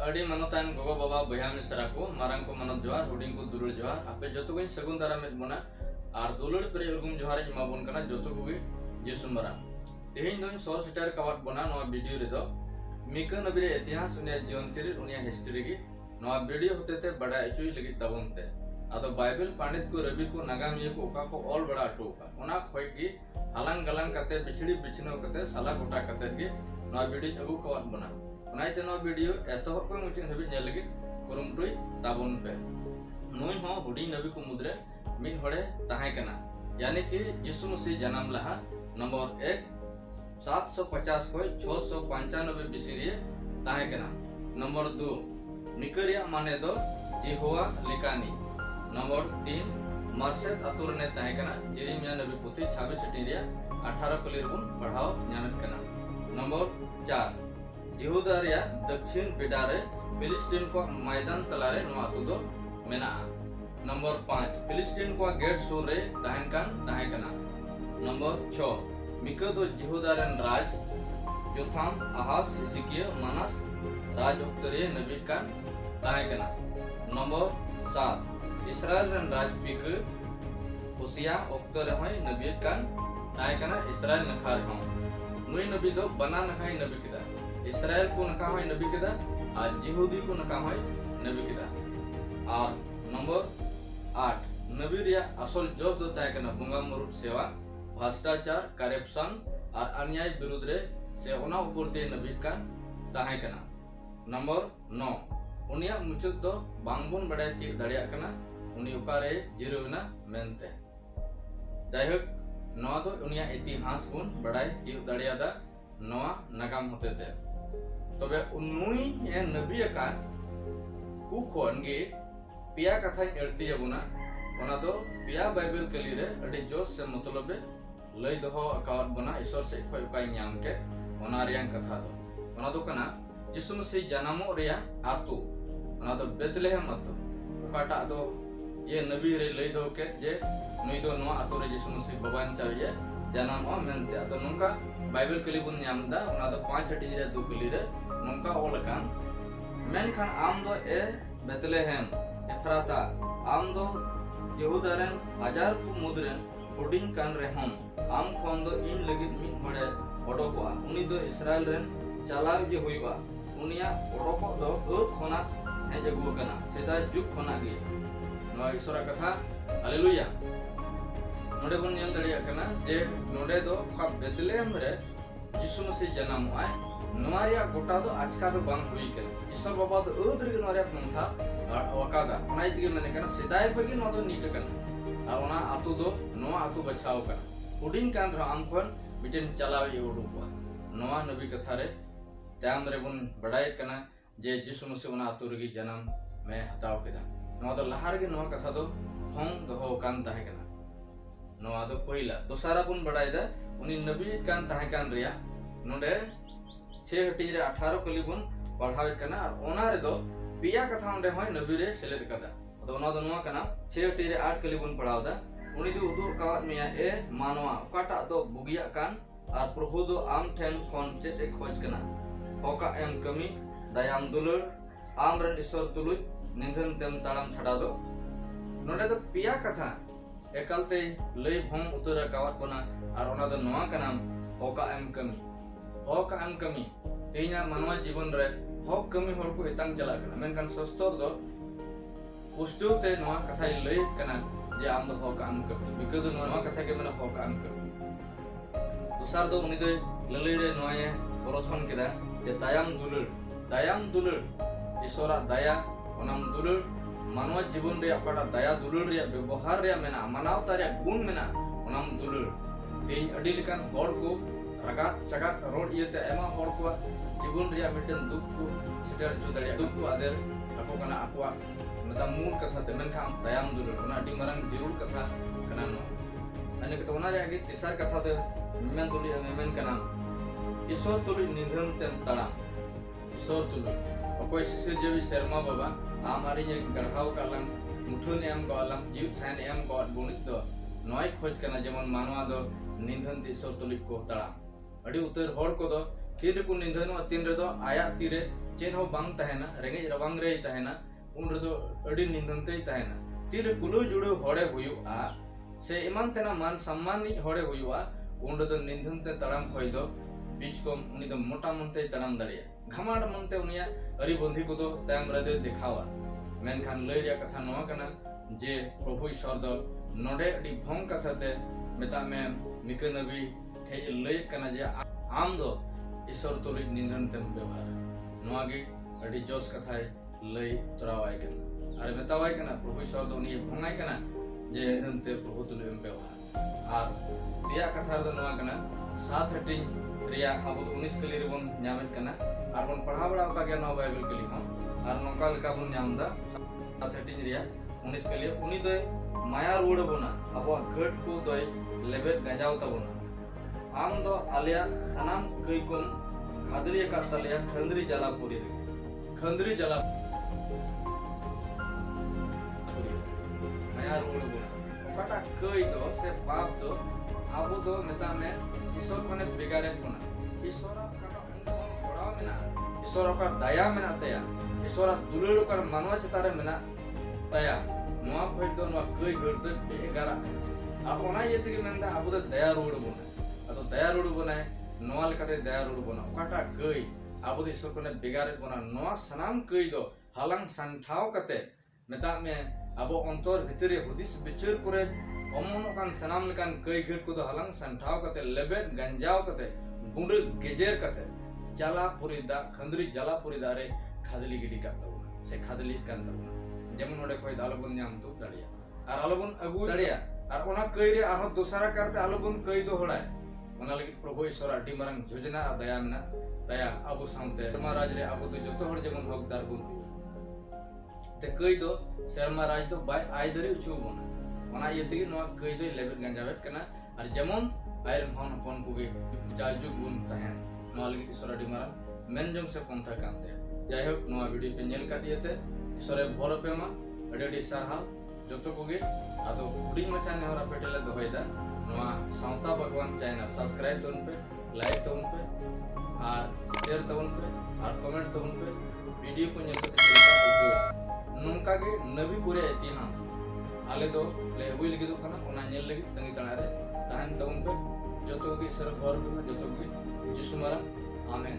अड़ी मनोतान गोगो बाबा बया मिसरा को मारंग को मनोत जोहार हुडिंग को दुलुर जोहार आपे जतो को सगुन दारा में बना आर दुलुर प्रे उर्गुम जोहार इमा बन कना जतो को जिसु मरा तेहिन दोन सोर सिटर कवाट बना नो वीडियो रे दो मिका नबीरे इतिहास उनिया जीवन चरित्र उनिया हिस्ट्री की नो वीडियो होते थे बड़ा एचुई लगी तबन ते आदो बाइबल पंडित को रवि को नागामिया को ओका को ऑल बड़ा अटो का ओना खोय की हलंग गलंग करते बिछड़ी बिछनो करते साला गोटा करते के नो वीडियो अगु कवाट बना उनाइते नो वीडियो एतो को मुचिन हबि नेल लगी कुरुमटुई ताबन पे नोई हो हुडी नबी को मुद्रे मिन होड़े ताहे कना यानी कि यीशु मसीह जन्म लहा नंबर 1 750 को 695 बीसी रे ताहे कना नंबर 2 निकरिया माने दो जिहोवा लिकानी नंबर 3 मर्सेद अतुर ने ताहे कना जेरेमिया नबी पुथी 26 टिरिया 18 कलिर बुन पढ़ाओ ஞானत कना नंबर 4 जिहुदा रिया दक्षिण बेडारे फिलिस्तीन को मैदान तलारे नो अतु दो मेना नंबर 5 फिलिस्तीन को गेट सुर रे ताहेन कना नंबर 6 मिका दो जिहुदा रन राज योथाम आहास हिजकिया मानस राज उक्तरे नबी कान ताहे कना नंबर 7 इस्राएल रन राज पिक होसिया उक्तरे होय नबी कान ताहे कना इस्राएल नखार हो नुई नबी दो बना नखाई नबी किदा इस्राएल को नका होय नबी किदा और जिहुदी को नका होय नबी किदा और नंबर 8 नबी रिया असल जोश दो ताहे कना बुंगा मुरुट सेवा भ्रष्टाचार करप्शन और अन्याय विरुद्ध रे से ओना ऊपर दे नबी का ताहे कना नंबर 9 उनिया मुचुत दो बांगबुन बड़े तीर दड़िया कना उनी उकारे जिरोना मेनते जायहक नवा दो उनिया इतिहास बुन बड़ाई तीर दड़िया दा नवा नगाम होते थे तबे उनुई ए नबी का कु खोनगे पिया कथा एड़ती बना ओना दो पिया बाइबल कली रे अडी जोश से मतलब लई दो अकाउंट बना ईश्वर से खोय उकाई ᱧᱟᱢ के ओना रियां कथा दो ओना दो कना यीशु मसीह जन्मो रिया आतु ओना दो बेथलेहम आतु उकाटा दो ये नबी रे लई दो के जे नुई दो नो आतु रे यीशु मसीह बबान चाविए जन्मो मेनते अतो नोंका बाइबल कली बुन ᱧᱟᱢदा ओना दो 5 हटी रे 2 कली रे नोंका ओलकान मेनखान आम दो ए बेथलेहम एफ्राता आम दो यहूदारन हजार को मुद्रन हुडिंग कान रेहम आम खोन दो इन लगित मी होड़े ओडोकोआ उनी दो इस्राएल रन चालाव जे हुईबा उनिया ओडोको दो ओत खोना हेज अगु कना सेदा जुग खोना गे नो ईश्वर कथा हालेलुया नोडे बन नेल दड़िया कना जे नोडे दो का बेथलेहम रे यीशु मसीह जन्म आय नोरिया गोटा दो आजका दो बांग हुई के ईश्वर बाबा दो उदर के नोरिया पंथा वकादा ओना इतगे मने कना सिदाय खगी नो दो नीट कना आ ओना आतु दो नोआ आतु बचाव कना हुडिंग कान रो आम कोन मिटेन चलाव ए उडुपा नोआ नबी कथा रे ताम रे बन बड़ाय कना जे यीशु मसीह ओना आतु रे जन्म में हताव केदा नोआ दो लहार गे नोआ कथा दो हों दो कान ताहे कना नोआ दो पहिला दोसारा बन बड़ाय दा उनी नबी कान ताहे कान रिया नोडे 6 हटी रे 18 कली बन पढ़ावे कना और ओना रे दो पिया कथा ओंडे होय नबी रे सेलेद कदा तो ओना दो नोआ कना 6 हटी रे 8 कली बन पढ़ावदा उनी दो उदुर कावत मिया ए मानवा ओकाटा दो बुगिया कान और प्रभु दो आम ठेन कोन चेत ए खोज कना होका एम कमी दयाम दुलर आम रन ईश्वर तुलुज निंदन तेम ताड़म छड़ा दो नोडे दो पिया कथा एकलते लई भोम उतर कावत बना और ओना दो नोआ कना होका एम कमी तेना मानवा जीवन रे हक कमी हर को एतांग चला कना मेनकान सस्तर दो पुष्टो ते नोआ कथा लई कना जे आम दो हक आम कमी बिके दो नोआ कथा के मने हक आम कमी दोसार दो उनी दो ललई रे नोए प्रथम केदा जे दायाम दुलर ईश्वरा दया ओनाम दुलर मानवा जीवन रे अपटा दया दुलर रे व्यवहार रे मेना मानवता रे गुण मेना ओनाम दुलर तेन अडी लेकान हर को रगा चगा रोड इते एमा हर को जीवन रे मिटन दुख को सेटर जो दड़िया दुख को आदर ako kana akwa mata मूल कथा ते मेनखान दयाम दुलर ओना अडी मारंग जरूर कथा कना नो अने कतो ओना रे आगे तिसार कथा ते मेन तुली मेन कना ईश्वर तुली निधन तेम तड़ा ईश्वर तुली अकोय शिशिर जेवी शर्मा बाबा आमारी ने गढ़ाव कालम मुठुन एम गोलम जीव साइन एम गॉड बुनित दो नय खोज कना जेमन मानवा दो निधन ईश्वर तुली को तड़ा अडी उतर हर को दो तीन को निधन तीन रे दो आया तीरे चेन हो बांग तहना रेंगे रवांग रे तहना उन रेदो अडी निंदनते तहना तीरे कुलो जुड़ो होड़े हुयुआ से इमान तेना मान सम्मान नि होड़े हुयुआ उन रेदो निंदनते तड़ाम खोय दो बीच को उनी दो मोटा मनते तड़ाम दाड़िया घामाड़ मनते उनिया अरी बंधी को दो तायम रेदो दिखावा मेनखान लय रे कथा नोआ कना जे प्रभु ईश्वर दो नोडे अडी भोंग कथाते मेता में मिका नबी ठे लय कना जे आम दो ईश्वर तुलिज निंदनते व्यवहार नोआ गे अडी जोस कथाय लय तरावाय कना अरे मेतावाय कना प्रभु ईश्वर दो उनी भोंगाय कना जे निंदनते प्रभु तुलिज व्यवहार आर दिया कथा दो नोआ कना 7 हटिंग रिया अब 19 कली रे बन ᱧᱟᱢᱮᱫ ᱠᱟᱱᱟ ᱟᱨ ᱵᱚᱱ ᱯᱟᱲᱦᱟᱣ ᱵᱟᱲᱟ ᱟᱠᱟᱫ ᱜᱮᱭᱟ ᱱᱚᱣᱟ ᱵᱟᱭᱵᱮᱞ ᱠᱟᱞᱤ ᱦᱚᱸ ᱟᱨ ᱱᱚᱝᱠᱟ ᱞᱮᱠᱟ ᱵᱚᱱ ᱧᱟᱢᱫᱟ 7 ᱨᱮᱭᱟ 19 ᱠᱟᱞᱤ उनी दोय माया रुड़ बोना अब घट को दोय लेबेद गंजाव तबोना आम दो आलिया सनाम कई कोम खादरी का तलिया खंदरी जलापुरी खंदरी जला माया रुड़ बोना ओकाटा कई दो से पाप दो आबो दो मेता में ईश्वर कोने बिगाड़े कोना ईश्वर का जोड़ाव मेना ईश्वर का दया मेना तया ईश्वर दुलड़ कर मानव चितारे मेना तया नोआ खोज दो नोआ कई गड़ते बेगारा आ ओना येतिगे मेंदा आबो दो दया रुड़ बोना अतो दया रुड़ बोना नोआ लेकाते दया रुड़ बोना ओकाटा कई आबो दो ईश्वर कोने बिगाड़े बोना नोआ सनाम कई दो हालांग संठाव कते मेता में आबो अंतर भितरे हुदिस बिचार करे अमन कान सनाम लेकान कई गट को दो हालांग संठाव कते लेबेद गंजाव कते गुंड गेजेर कते जला पुरीदा खंदरी जला पुरीदा रे खादली गिडी करता से खादली कान तबना जेमन ओडे कोई आलोबन नाम तो दाड़िया और आलोबन अगु दाड़िया और ओना कई रे आह दोसरा करते आलोबन कई दो होड़ाय ओना लगी प्रभु ईश्वर अड्डी मारंग योजना आ दया मेना दया अबो सामते शर्मा राज रे अबो तो जतो होड़ जेमन हकदार बुन ते कई दो शर्मा राज तो बाय आइदरे उचु बोना ओना येतिगे नोआ कई दो लेबेद गंजावेत कना और जेमन आयरन हन हपन कुगे जाजुग बुन तहन नोआ लगी ईश्वर अड्डी मारंग मेनजोंग से पंथा कानते जाय होक नोआ वीडियो पे नेल काटियते ईश्वरे भर पे मा अडी सारहा जतो कोगे आदो हुडिंग मचा ने हरा पेटेले दोहयदा नोआ सावता भगवान चैनल सब्सक्राइब तोन पे लाइक तोन पे और शेयर तोन पे और कमेंट तोन पे वीडियो को नेल कते चलता नोंका गे नबी कुरे इतिहास आले दो ले अगुई लगी दो कना ओना नेल लगी तंगी तणा रे ताहन तोन पे जतो गे ईश्वर भर पे जतो गे जिसु मारा आमेन।